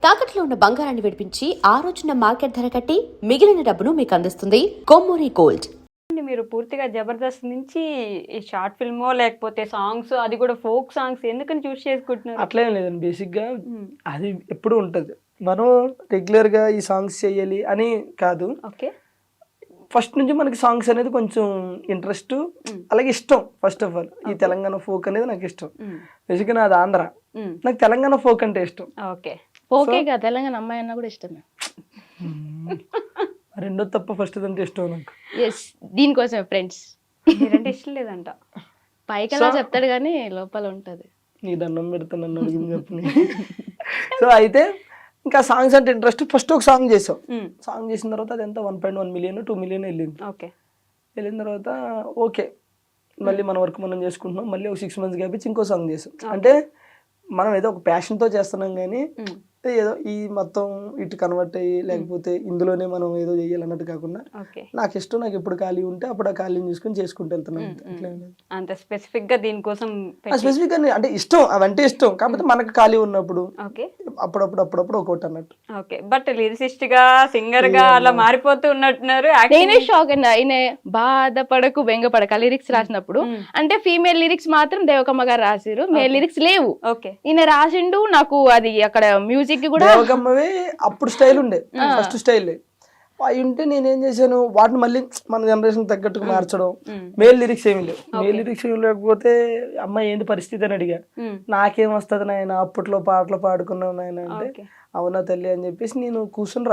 తాకట్లో ఉన్న బంగారాన్ని విడిపించి ఆ రోజున మార్కెట్ ధర కట్టి మిగిలిన డబ్బును మీకు అందిస్తుంది కొమ్మూరి గోల్డ్. మీరు పూర్తిగా జబర్దస్త్ నుంచి ఈ షార్ట్ ఫిల్మో లేకపోతే సాంగ్స్, అది కూడా ఫోక్ సాంగ్స్ ఎందుకని చూస్ చేసుకుంటున్నారు? అట్లేం లేదండి. బేసిక్గా అది ఎప్పుడు ఉంటుంది. మనం రెగ్యులర్గా ఈ సాంగ్స్ చేయాలి అని కాదు. ఓకే, ఫస్ట్ నుంచి మనకి సాంగ్స్ అనేది కొంచెం ఇంట్రెస్ట్, అలాగే ఇష్టం. ఫస్ట్ ఆఫ్ ఆల్ ఈ తెలంగాణ ఫోక్ అనేది నాకు ఇష్టం. బేసిక్గా నాది ఆంధ్ర, నాకు తెలంగాణ ఫోక్ అంటే ఇష్టం. ఓకే, ఓకేగా తెలంగాణ అమ్మాయి అన్న కూడా ఇష్టమే. రెండో తప్ప ఫస్ట్ అంటే ఇష్టం నాకు. ఎస్, దీనికోసమే ఫ్రెండ్స్. మీరంటే ఇష్టం లేదంట. పైకలా చెప్తాడు కానీ లోపల ఉంటది. నీ దండం పెడతా నన్ను అడిగింది చెప్పని. సో అయితే ఇంకా సాంగ్స్ అంటే ఇంట్రెస్ట్. ఫస్ట్ ఒక సాంగ్ చేసాం. సాంగ్ చేసిన తర్వాత అది ఎంత 1.1 మిలియన్ 2 మిలియన్ వెళ్ళింది. ఓకే, వెళ్ళిన తర్వాత ఓకే మళ్ళీ మన వర్క్ మనం చేసుకుంటున్నాం. మళ్ళీ ఒక 6 months గ్యాప్ ఇచ్చి ఇంకో సాంగ్ చేసాం. అంటే మనం ఏదో ఒక ప్యాషన్తో చేస్తున్నాం కానీ ఏదో ఈ మొత్తం ఇటు కన్వర్ట్ అయ్యి లేకపోతే ఇందులోనే మనం ఏదో చేయాలన్నట్టు కాకుండా నాకు ఇష్టం, నాకు ఎప్పుడు ఖాళీ ఉంటే అప్పుడు ఆ ఖాళీని చూసుకొని చేసుకుంటూ వెళ్తున్నాం. అంత స్పెసిఫిక్ గా దీనికోసం స్పెసిఫిక్ గా అంటే ఇష్టం, అవంటే ఇష్టం. కాకపోతే మనకు ఖాళీ ఉన్నప్పుడు అప్పుడప్పుడు ఒకటి అన్నట్టు. ఓకే, బట్ లిరిసిస్ట్ గా సింగర్ గా అలా మారిపోతూ ఉన్నట్టున్నారు. నేనే షాక్ అయినా. ఈయన బాధపడకు బెంగపడక లిరిక్స్ రాసినప్పుడు అంటే ఫీమేల్ లిరిక్స్ మాత్రం దేవకమ్మ గారు రాసిరు, మేల్ లిరిక్స్ లేవు. ఓకే, ఈయన రాసిండు. నాకు అది అక్కడ మ్యూజిక్ కూడా దేవకమ్మవే అప్పుడు స్టైల్ ఉండే, ఫస్ట్ స్టైల్ అవి ఉంటే నేనేం చేశాను, వాటిని మళ్ళీ మన జనరేషన్ తగ్గట్టుకు మార్చడం. మేల్ లిరిక్స్ ఏమి లేవు. మేల్ లిరిక్స్ ఏమి లేకపోతే అమ్మాయి ఏంది పరిస్థితి అని అడిగా. నాకేం వస్తుంది నాయన, అప్పట్లో పాటలు పాడుకున్నావు నాయన అంటే అవునా తల్లి అని చెప్పేసి నేను కూర్చొని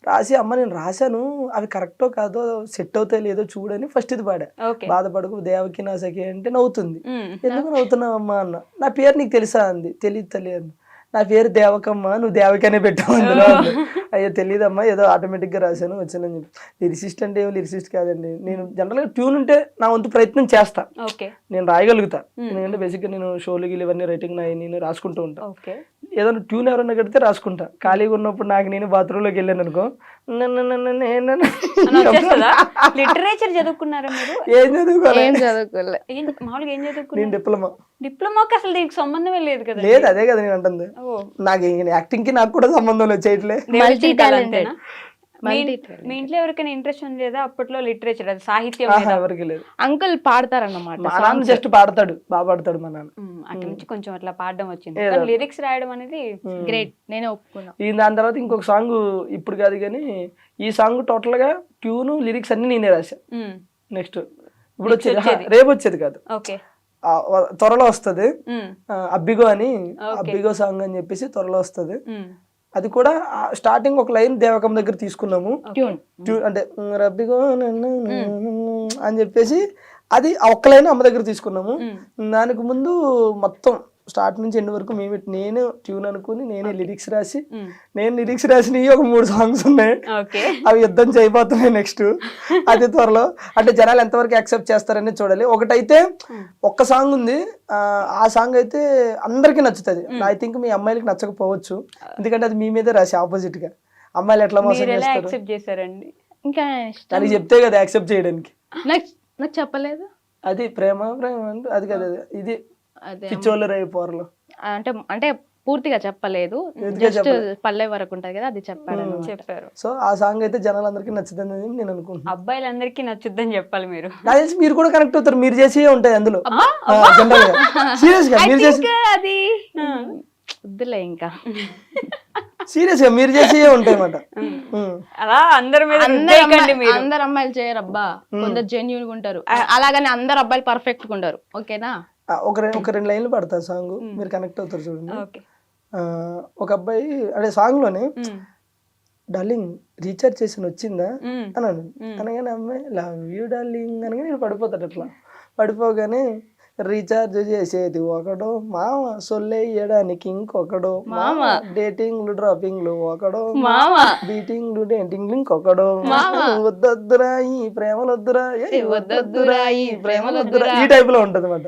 రాసి అమ్మ నేను రాశాను, అవి కరెక్టో కాదో సెట్ అవుతాయి లేదో చూడని ఫస్ట్ ఇది పాడా. బాధపడకు దేవకి నా సఖి అంటే నవ్వుతుంది. ఎందుకు నవ్వుతున్నావు అమ్మా అన్న. నా పేరు నీకు తెలుసా అంది. తెలియదు తల్లి అన్న. నా పేరు దేవకమ్మ, నువ్వు దేవకనే పెట్టావు అందులో. అయ్యో తెలియదమ్మా, ఏదో ఆటోమేటిక్గా రాశాను వచ్చానని చెప్పి. లిరిసిస్ట్ అంటే ఏమో లిరిసిస్ట్ కాదండి. నేను జనరల్గా ట్యూన్ ఉంటే నా వంతు ప్రయత్నం చేస్తా, నేను రాయగలుగుతా. ఎందుకంటే బేసిక్గా నేను షోలు గిలు ఇవన్నీ రైటింగ్ నేను రాసుకుంటూ ఉంటా. ఏదైనా ట్యూన్ ఎవరైనా కడితే రాసుకుంటా. ఖాళీగా ఉన్నప్పుడు నాకు నేను బాత్రూంలోకి వెళ్ళాను అనుకో, లిటరేచర్ చదువుకున్నారా మీరు? ఏం చదువుకోవాలి? మామూలుగా ఏం చదువుకున్నారు? నేను డిప్లొమాకి అసలు దీనికి సంబంధమే లేదు కదా. లేదు, అదే కదా నేను అంటుంది. నాకు యాక్టింగ్ కి నాకు కూడా సంబంధం లేదు, చేయట్లే. మీ ఇంట్లో ఎవరికైనా ఇంట్రెస్ట్ ఉంది లేదా అప్పట్లో లిటరేచర్, అది సాహిత్యం? ఎవరికి లేదు. అంకుల్ పాడతారన్నమాట. మా నాన్న జస్ట్ పాడతాడు, బాగా పాడతాడు మా నాన్న. అక్కడ నుంచి కొంచెం అట్లా పాడడం వచ్చింది. లిరిక్స్ రాయడం అనేది గ్రేట్, నేనే ఒప్పుకున్నా. దాని తర్వాత ఇంకొక సాంగ్ ఇప్పుడు కాదు కానీ ఈ సాంగ్ టోటల్ గా ట్యూన్ లిరిక్స్ అన్ని నేనే రాశా. నెక్స్ట్ ఇప్పుడు వచ్చేది, రేపు వచ్చేది కాదు, త్వరలో వస్తుంది. అబ్బిగో అని, అబ్బిగో సాంగ్ అని చెప్పేసి త్వరలో వస్తుంది. అది కూడా స్టార్టింగ్ ఒక లైన్ దేవకం దగ్గర తీసుకున్నాము, అంటే రబ్బిగో అని చెప్పేసి అది ఒక్క లైన్ అమ్మ దగ్గర తీసుకున్నాము. దానికి ముందు మొత్తం స్టార్ట్ నుంచి ఎండ్ వరకు నేను ట్యూన్ అనుకుని నేనే లిరిక్స్ రాసి, రాసినవి ఒక 3 songs ఉన్నాయి. అవి యుద్ధం చేయబోతున్నాయి నెక్స్ట్. అది త్వరలో, అంటే జనాలు ఎంతవరకు యాక్సెప్ట్ చేస్తారని చూడాలి. ఒకటైతే ఒక్క సాంగ్ ఉంది, ఆ సాంగ్ అయితే అందరికీ నచ్చుతుంది. ఐ థింక్ మీ అమ్మాయిలకి నచ్చకపోవచ్చు, ఎందుకంటే అది మీ మీదే రాసి ఆపోజిట్ గా. అమ్మాయిలు ఎట్లా మోసం చేస్తారండి? ఇంకా అది చెప్తే కదా యాక్సెప్ట్ చేయడానికి. నాకు చెప్పలేదు. అది ప్రేమ అంటే అది కదా, ఇది పిచ్చోళ్ళు రేపు పోరలు అంటే పూర్తిగా చెప్పలేదు, జస్ట్ పల్లె వరకు ఉంటది కదా, అది చెప్పారు. సో ఆ సాంగ్ అయితే జనాలందరికీ నచ్చుతుంది నేను అనుకుంటున్నాను. అబ్బాయిలందరికీ నచ్చుద్దని చెప్పాలి మీరు. నాకు తెలిసి మీరు కూడా కనెక్ట్ అవుతారు, మీరు చేసే ఉంటాయి అందులో. జనరల్ గా సీరియస్ గా మీరు చేసి అది వద్దులే, ఇంకా సీరియస్ గా మీరు చేసే ఉంటాయి అన్నమాట. అలా అందరి మీద అందరు అమ్మాయిలు చేయరు అబ్బా, కొందరు జెన్యూన్ గా ఉంటారు. అలాగని అందరు అబ్బాయిలు పర్ఫెక్ట్ గా ఉంటారు. ఓకేనా? ఒక 2 లైన్లు పడతా సాంగ్, మీరు కనెక్ట్ అవుతారు చూడండి. ఒక అబ్బాయి అంటే సాంగ్ లోనే డార్లింగ్ రీఛార్జ్ చేసి వచ్చిందా అని అనగానే అమ్మాయి లవ్ యూ డార్లింగ్ అనగా నేను పడిపోతాడు. అట్లా పడిపోగానే రీఛార్జ్ చేసేది ఒకడో మామ, సొల్లేయడానికి ఇంకొకడో మామ, డేటింగ్లు డ్రాపింగ్లు ఒకడో మామ, బీటింగ్లు డేటింగ్లు ఇంకొకడో, వద్దొద్దురా ఈ ప్రేమలొద్దురా, వద్దొద్దురా ఈ ప్రేమలొద్దురా, ఈ టైప్ లో ఉంటది అన్నమాట.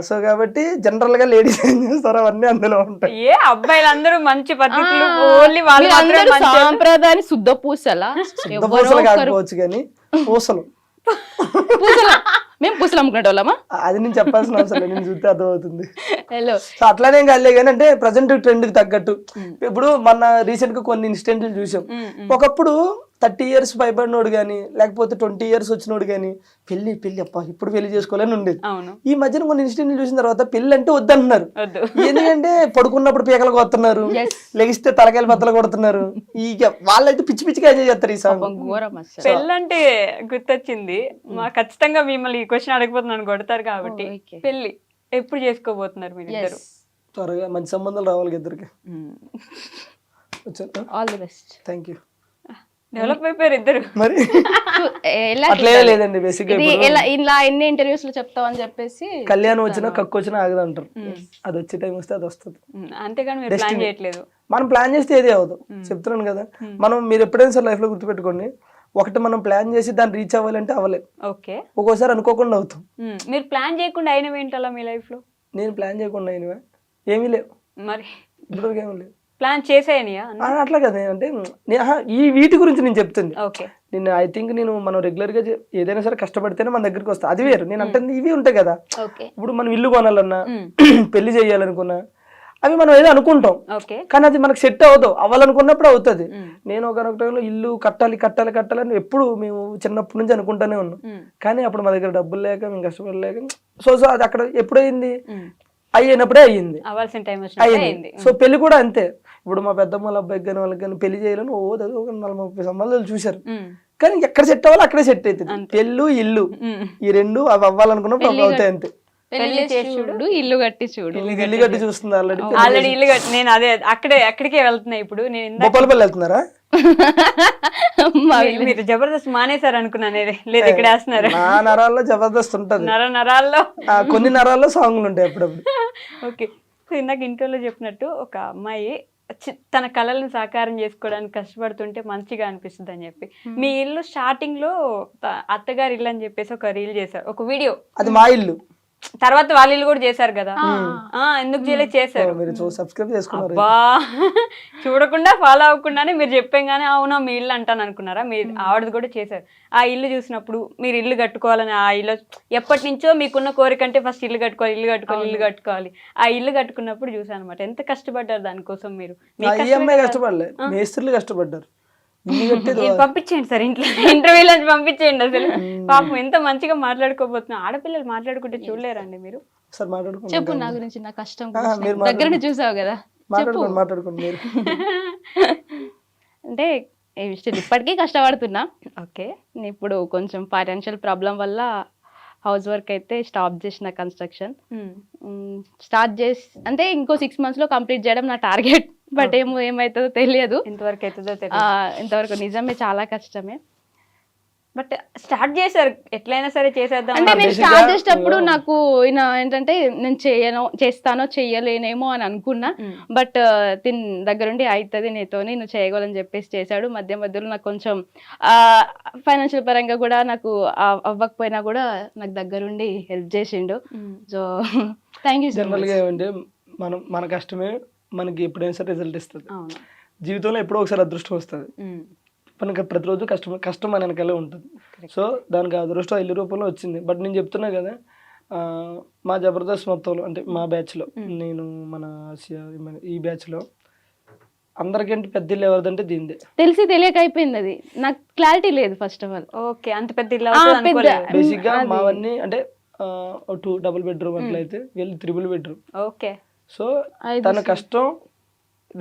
సో కాబట్టి జనరల్ గా లేడీస్ ఏం చేస్తారో అవన్నీ అందులో ఉంటాయి. అబ్బాయిలందరూ మంచి పద్ధతులు, సాంప్రదాయాన్ని శుద్ధ పూసలా కాకపోవచ్చు కానీ పూసలు మేము పూసలు అమ్ముకునేటోళ్ళమా? అది నేను చెప్పాల్సిన అవసరం లేదు, నేను చూస్తే అర్థమవుతుంది. హలో సో అట్లానే కాలే కానీ అంటే ప్రజెంట్ ట్రెండ్ కి తగ్గట్టు ఇప్పుడు మన రీసెంట్ గా కొన్ని ఇన్సిడెంట్లు చూసాం. ఒకప్పుడు 30 years భయపడినోడు కానీ లేకపోతే 20 years వచ్చినోడు కానీ పెళ్లి పెళ్లి అప్ప ఇప్పుడు పెళ్లి చేసుకోవాలని ఉండేది. అవును. ఈ మధ్యన కొన్ని ఇన్సిడెంట్లు చూసిన తర్వాత పెళ్లి అంటే వద్దంటున్నారు. వద్దు. ఎందుకంటే పడుకున్నప్పుడు పీకలు కొడుతున్నారు, లెగిస్తే తలకాయలు బద్దలు కొడుతున్నారు. ఇక వాళ్ళైతే పిచ్చి పిచ్చిగా ఎంజాయ్ చేస్తారు ఈ సాంగ్. ఘోరం అసలు. పెళ్ళంటే గుర్తొచ్చింది, మా ఖచ్చితంగా మిమ్మల్ని ఈ క్వశ్చన్ అడగబోతున్నాను కొడతారు కాబట్టి, okay. పెళ్లి ఎప్పుడు చేసుకోబోతున్నారు మీరు ఇద్దరు? త్వరగా మంచి సంబంధాలు రావాలి ఇద్దరికి. వచ్చాను, all the best. Thank you. Develop అయిపోయారు ఇద్దరు మరి ఎలా అట్లే లేదండి, బేసిక్ గా ఇది ఇలా ఎన్ని ఇంటర్వ్యూస్ లో చెప్తావు అని చెప్పేసి కళ్యాణం వచ్చినా కక్కు వచ్చినా ఆగదు అంటారు. అది వచ్చే టైం వస్తే అది వస్తుంది. అంతేగాని మీరు ప్లాన్ చేయట్లేదు. మనం ప్లాన్ చేస్తే ఏది అవ్వదు, చెప్తున్నాను కదా. మనం మీరు ఎప్పుడైనా సరే లైఫ్ లో గుర్తుపెట్టుకోండి, ఒకటి మనం ప్లాన్ చేసి దాన్ని రీచ్ అవ్వాలంటే అవ్వలేదు. ఓకే. ఒక్కోసారి అనుకోకుండా అవుతాం. మీరు ప్లాన్ చేయకుండా అయినవి ఏంటలా మీ లైఫ్ లో? నేను ప్లాన్ చేయకుండా అయినవా ఏమీ లేవు, మరి ఇప్పటివరకు ఏమీ లేవు. ప్లాన్ చేసేయనియా? అట్లా కదా, అంటే ఈ వీటి గురించి నేను చెప్తుంది. ఓకే. నేను ఐ థింక్ నేను మనం రెగ్యులర్ గా ఏదైనా సరే కష్టపడితేనే మన దగ్గరికి వస్తా, అది వేరు. నేను అంటే ఇవి ఉంటాయి కదా, ఇప్పుడు మనం ఇల్లు కొనాలన్నా పెళ్లి చేయాలనుకున్నా అవి మనం ఏదో అనుకుంటాం, కానీ అది మనకు సెట్ అవ్వదు. అవ్వాలనుకున్నప్పుడు అవుతుంది. నేను ఒక టైంలో ఇల్లు కట్టాలి కట్టాలి కట్టాలని ఎప్పుడు మేము చిన్నప్పటి నుంచి అనుకుంటానే ఉన్నాం, కానీ అప్పుడు మా దగ్గర డబ్బులు లేక మేము కష్టపడలేక సో అది అక్కడ ఎప్పుడైంది అయ్యినప్పుడే అయ్యింది, అవ్వాల్సిన టైం అయ్యింది. సో పెళ్లి కూడా అంతే. ఇప్పుడు మా పెద్దమ్మ వాళ్ళ అబ్బాయికి కానీ వాళ్ళకి కానీ పెళ్లి చేయాలని ఒక 40-30 సంబంధాలు చూశారు, కానీ ఎక్కడ సెట్ అవ్వాలి అక్కడే సెట్ అవుతుంది. పెళ్ళు ఇల్లు ఈ రెండు అవి అవ్వాలనుకున్నప్పుడు అవి అవుతాయి అంతే. పెళ్లి చేసి చూడు, ఇల్లు కట్టి చూడు. ఇల్లు కట్టి చూస్తుంది ఆల్రెడీ ఇల్లు కట్టి. నేను అదే అక్కడికే వెళ్తున్నా ఇప్పుడు. నేను బొప్పలపల్లి వెళ్తున్నారా? మీరు జబర్దస్త్ మానేశారు అనుకున్నాను, లేదు ఇక్కడ వేస్తున్నారు. నా నరాల్లో జబర్దస్త్ ఉంటది, నరాల్లో కొన్ని నరాల్లో సాంగ్లు ఉంటాయి అప్పుడప్పుడు. ఓకే. సో ఇందాక ఇంటర్వ్యూలో చెప్పినట్టు ఒక అమ్మాయి తన కళలను సాకారం చేసుకోవడానికి కష్టపడుతుంటే మంచిగా అనిపిస్తుంది అని చెప్పి, మీ ఇల్లు స్టార్టింగ్ లో అత్తగారి ఇల్లు అని చెప్పేసి ఒక రీల్ చేశారు, ఒక వీడియో. అది మా ఇల్లు. తర్వాత వాళ్ళ ఇల్లు కూడా చేశారు కదా, ఎందుకు చేయలేదు? చేశారు. మీరు సబ్స్క్రైబ్ చేసుకున్నారు. బా చూడకుండా ఫాలో అవ్వకుండానే మీరు చెప్పాగానే అవునా మీ ఇల్లు అంటాను అనుకున్నారా? మీరు ఆవిడది కూడా చేశారు. ఆ ఇల్లు చూసినప్పుడు మీరు ఇల్లు కట్టుకోవాలని, ఆ ఇల్లు ఎప్పటి నుంచో మీకున్న కోరిక అంటే ఫస్ట్ ఇల్లు కట్టుకోవాలి ఇల్లు కట్టుకోవాలి ఇల్లు కట్టుకోవాలి. ఆ ఇల్లు కట్టుకున్నప్పుడు చూసాను అనమాట ఎంత కష్టపడ్డారు దానికోసం. మీరు కష్టపడలే, మేస్త్రులు కష్టపడ్డారు. పంపించేయండి సార్ ఇంట్లో, ఇంటర్వ్యూలో పంపించేయండి. అసలు పాపం ఎంత మంచిగా మాట్లాడుకోబోతున్నా. ఆడపిల్లలు మాట్లాడుకుంటే చూడలేరండి మీరు? చెప్పు నా గురించి, నా కష్టం దగ్గర చూసావు కదా, మాట్లాడుకోండి మీరు. అంటే ఇప్పటికీ కష్టపడుతున్నా. ఓకే. ఇప్పుడు కొంచెం ఫైనాన్షియల్ ప్రాబ్లం వల్ల హౌస్ వర్క్ అయితే స్టాప్ చేసిన, కన్స్ట్రక్షన్ స్టార్ట్ చేసి అంటే ఇంకో 6 months లో కంప్లీట్ చేయడం నా టార్గెట్. బట్ ఏమవుతుందో తెలియదు, ఎంతవరకు అవుతుందో ఇంతవరకు. నిజమే చాలా కష్టమే, బట్ స్టార్ట్ చేశారు, ఎట్లయినా సరే చేసేద్దాం. అంటే నేను స్టార్ట్ చేసేటప్పుడు నాకు ఏంటంటే నేను చేస్తానో చెయ్యలేనేమో అని అనుకున్నా. బట్ తిని దగ్గరుండి అవుతుంది నీతోని, నువ్వు చేయగలని చెప్పేసి చేశాడు. మధ్యలో నాకు కొంచెం ఫైనాన్షియల్ పరంగా కూడా నాకు అవ్వకపోయినా కూడా నాకు దగ్గరుండి హెల్ప్ చేసిండు. So thank you. జనరల్గా ఏమంటే మన కష్టమే మనకి ఎప్పుడైనా సరే రిజల్ట్ ఇస్తుంది. జీవితంలో ఎప్పుడో ఒకసారి అదృష్టం వస్తుంది. మనకి ప్రతిరోజు కష్టం మన వెనకాలే ఉంటుంది. సో దానికి అదృష్టం ఇల్లు రూపంలో వచ్చింది. బట్ నేను చెప్తున్నా కదా, మా జబర్దస్త్ మొత్తంలో అంటే మా బ్యాచ్లో, నేను మన ఈ బ్యాచ్లో అందరికంటే పెద్ద ఇల్లు ఎవరిదంటే దీనిదే. తెలిసి తెలియక అయిపోయింది, అది నాకు క్లారిటీ లేదు ఫస్ట్ ఆఫ్ ఆల్. ఓకే, అంత పెద్ద ఇల్లు బేసిక్ గా మావన్నీ అంటే 2 double bedroom అట్లా అయితే వీళ్ళు 3 bedroom. ఓకే. సో తన కష్టం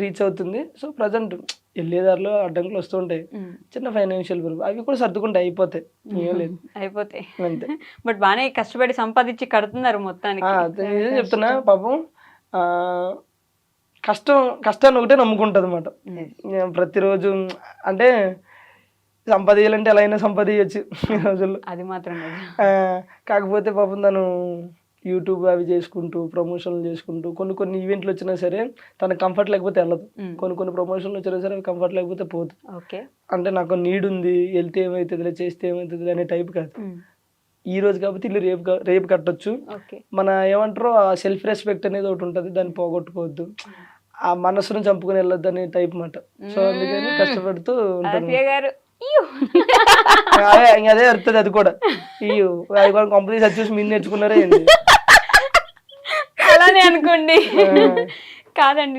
రీచ్ అవుతుంది. సో ప్రజెంట్ వెళ్ళేదారిలో అడ్డంకులు వస్తుంటాయి, చిన్న ఫైనాన్షియల్ ప్రాబ్లం, అవి కూడా సర్దుకుంటే అయిపోతాయి, ఏం లేదు అయిపోతాయి అంతే. బట్ బాగానే కష్టపడి సంపాదించి కడుతున్నారు మొత్తానికి. ఏం చెప్తున్నా, పాపం కష్టాన్ని ఒకటే నమ్ముకుంటుంది అన్నమాట ప్రతిరోజు. అంటే సంపాదించాలంటే ఎలా అయినా సంపాదించచ్చు ఈ రోజుల్లో, అది మాత్రం. కాకపోతే పాపం తను యూట్యూబ్ అవి చేసుకుంటూ ప్రమోషన్లు చేసుకుంటూ కొన్ని ఈవెంట్లు వచ్చినా సరే తనకు కంఫర్ట్ లేకపోతే వెళ్ళదు. కొన్ని ప్రమోషన్లు వచ్చినా సరే అవి కంఫర్ట్ లేకపోతే పోతుంది. ఓకే. అంటే నాకు నీడ్ ఉంది, వెళ్తే ఏమవుతుంది చేస్తే ఏమవుతుంది అనే టైప్ కాదు. ఈ రోజు కాబట్టి ఇల్లు రేపు కట్టొచ్చు. మన ఏమంటారో ఆ సెల్ఫ్ రెస్పెక్ట్ అనేది ఒకటి ఉంటుంది, దాన్ని పోగొట్టుకోవద్దు, ఆ మనసును చంపుకొని వెళ్ళొద్దు అనే టైప్ మాట. సో అందుకని కష్టపడుతూ ఉంటాను. అదే వస్తుంది అది కూడా అది కూడా కంపెనీ చూసి మీరు నేర్చుకున్నారే ఏంటి అలానే అనుకోండి. కాదండి,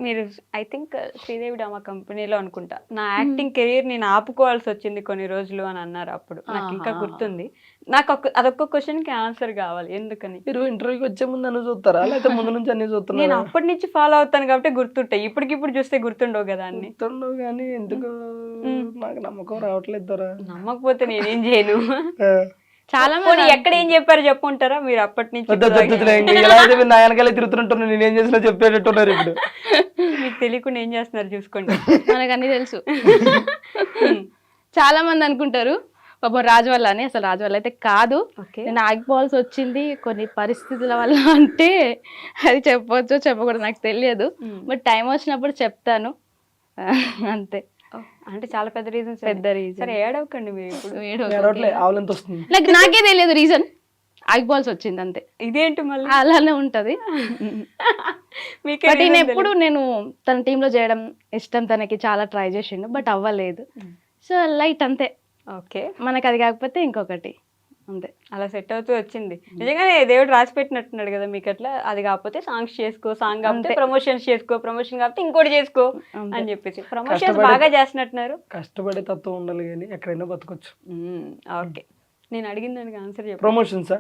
మీరు ఐ థింక్ శ్రీదేవి డ్రామా కంపెనీలో అనుకుంటా నా యాక్టింగ్ కెరీర్ నేను ఆపుకోవాల్సి వచ్చింది కొన్ని రోజులు అని అన్నారు అప్పుడు. నాకు ఇంకా గుర్తుంది. నాకు అదొక్క క్వశ్చన్ కి ఆన్సర్ కావాలి, ఎందుకని? మీరు ఇంటర్వ్యూకి వచ్చే ముందు అన్ని చూస్తారా లేకపోతే ముందు నుంచి అన్ని నేను చూస్తున్నా? అప్పటి నుంచి ఫాలో అవుతాను కాబట్టి గుర్తుంటాయి, ఇప్పటికిప్పుడు చూస్తే గుర్తుండవు కదా అన్ని. గుర్తుండవు కానీ ఎందుకు నాకు నమ్మకం రావట్లేదు దొరా. నమ్మకపోతే నేనేం చేయను. చాలా పోనీ ఎక్కడ ఏం చెప్పారు చెప్పుంటారా మీరు అప్పటి నుంచి? ఎలా అయితే మీరు నా వెనకాలే తిరుగుతుంటున్నారు, నేను ఏం చేసినా చెప్పేటట్టున్నారు ఇప్పుడు. మీకు తెలియకుండా ఏం చేస్తున్నారు చూసుకోండి. మనకు అన్ని తెలుసు. చాలా మంది అనుకుంటారు పాపం రాజు వల్ల అని. అసలు రాజు వల్ల అయితే కాదు. నేను ఆగిపోవాల్సి వచ్చింది కొన్ని పరిస్థితుల వల్ల. అంటే అది చెప్పవచ్చు చెప్పకూడదు నాకు తెలియదు, బట్ టైం వచ్చినప్పుడు చెప్తాను అంతే. అంటే చాలా పెద్ద రీజన్. పెద్ద రీజన్. సరే ఏడవకండి మీరు ఇప్పుడు. ఏడవట్లేదు, ఆవులంత వస్తుంది. నాకే తెలియదు రీజన్, ఆగిపోవాల్సి వచ్చింది అంతే. ఇదేంటి మళ్ళీ? అలానే ఉంటది. మీకే బట్ ఈయన ఎప్పుడు నేను తన టీంలో చేయడం ఇష్టం, తనకి చాలా ట్రై చేసిండు బట్ అవ్వలేదు. సో లైట్ అంతే. ఓకే, మనకి అది కాకపోతే ఇంకొకటి అంతే. అలా సెట్ అవుతూ వచ్చింది. నిజంగానే దేవుడు రాసి పెట్టినట్టున్నాడు కదా మీకు అట్లా. అది కాకపోతే సాంగ్స్ చేసుకో, సాంగ్ కాకపోతే ప్రమోషన్స్ చేసుకో, ప్రమోషన్ కాకపోతే ఇంకోటి చేసుకో అని చెప్పేసి ప్రమోషన్స్ బాగా చేస్తున్నట్టున్నారు. కష్టపడే తత్వం ఉండాలి కానీ ఎక్కడైనా బతకొచ్చు. ఓకే, నేను అడిగిన దానికి ఆన్సర్ చెప్పు. ప్రమోషన్స్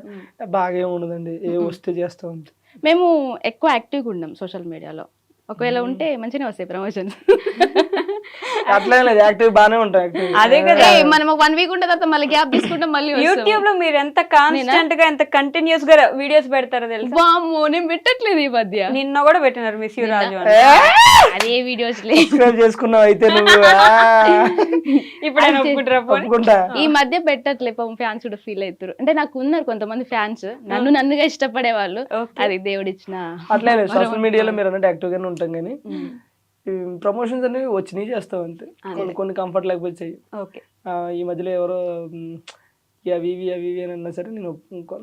బాగా ఏమి ఉండదండి, ఏ వస్తే చేస్తాం అంతే. మేము ఎక్కువ యాక్టివ్గా ఉన్నాం సోషల్ మీడియాలో. ఒకవేళ ఉంటే మంచిగా వస్తాయి ప్రమోషన్స్. అట్లా లేదు, యాక్టివ్ బాగానే ఉంటాయి. అదే కదా, మనం 1 వీక్ ఉంటే తర్వాత మళ్ళీ గ్యాప్ తీసుకుంటాం మళ్ళీ. యూట్యూబ్ లో మీరు ఎంత కాన్స్టెంట్ గా ఎంత కంటిన్యూస్ గా వీడియోస్ పెడతారో తెలుసా? వామ్మో, నేను పెట్టట్లేదు ఈ మధ్య. నిన్న కూడా పెట్టినారు మిస్ యూ రాజు అని. అదే వీడియోస్ చేసుకున్నావు అయితే నువ్వు. ఇప్పుడు ఈ మధ్య పెట్టట్లే, పాపం ఫ్యాన్స్ కూడా ఫీల్ అవుతారు. అంటే నాకు ఉన్నారు కొంతమంది ఫ్యాన్స్ నన్నుగా ఇష్టపడే వాళ్ళు. అది దేవుడిచ్చిన. అట్లే సోషల్ మీడియాలో మీరు అన్నట్టు యాక్టివ్ గానే ఉంటాం కానీ ప్రమోషన్స్ అనేవి వచ్చినాయి చేస్తాం అంతే. కొన్ని కంఫర్ట్ లేకపోతే చెయ్యి. ఓకే, ఈ మధ్యలో ఎవరో అవి ఇవి అని అన్నా సరే నేను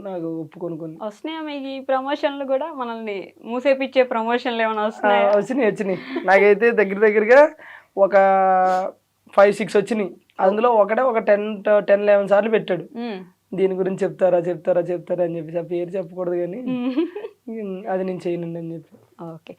నాకు ఒప్పుకొని కొన్ని వస్తున్నాయా మీకు ఈ ప్రమోషన్లు కూడా? మనల్ని మూసేపిచ్చే ప్రమోషన్లు ఏమైనా వస్తున్నాయా? వచ్చినాయి. నాకైతే దగ్గరగా ఒక 5-6 వచ్చినాయి. అందులో ఒక 10-11 సార్లు పెట్టాడు. దీని గురించి చెప్తారా అని చెప్పేసి ఆ పేరు చెప్పకూడదు కానీ అది నేను చేయనండి అని చెప్పి. ఓకే,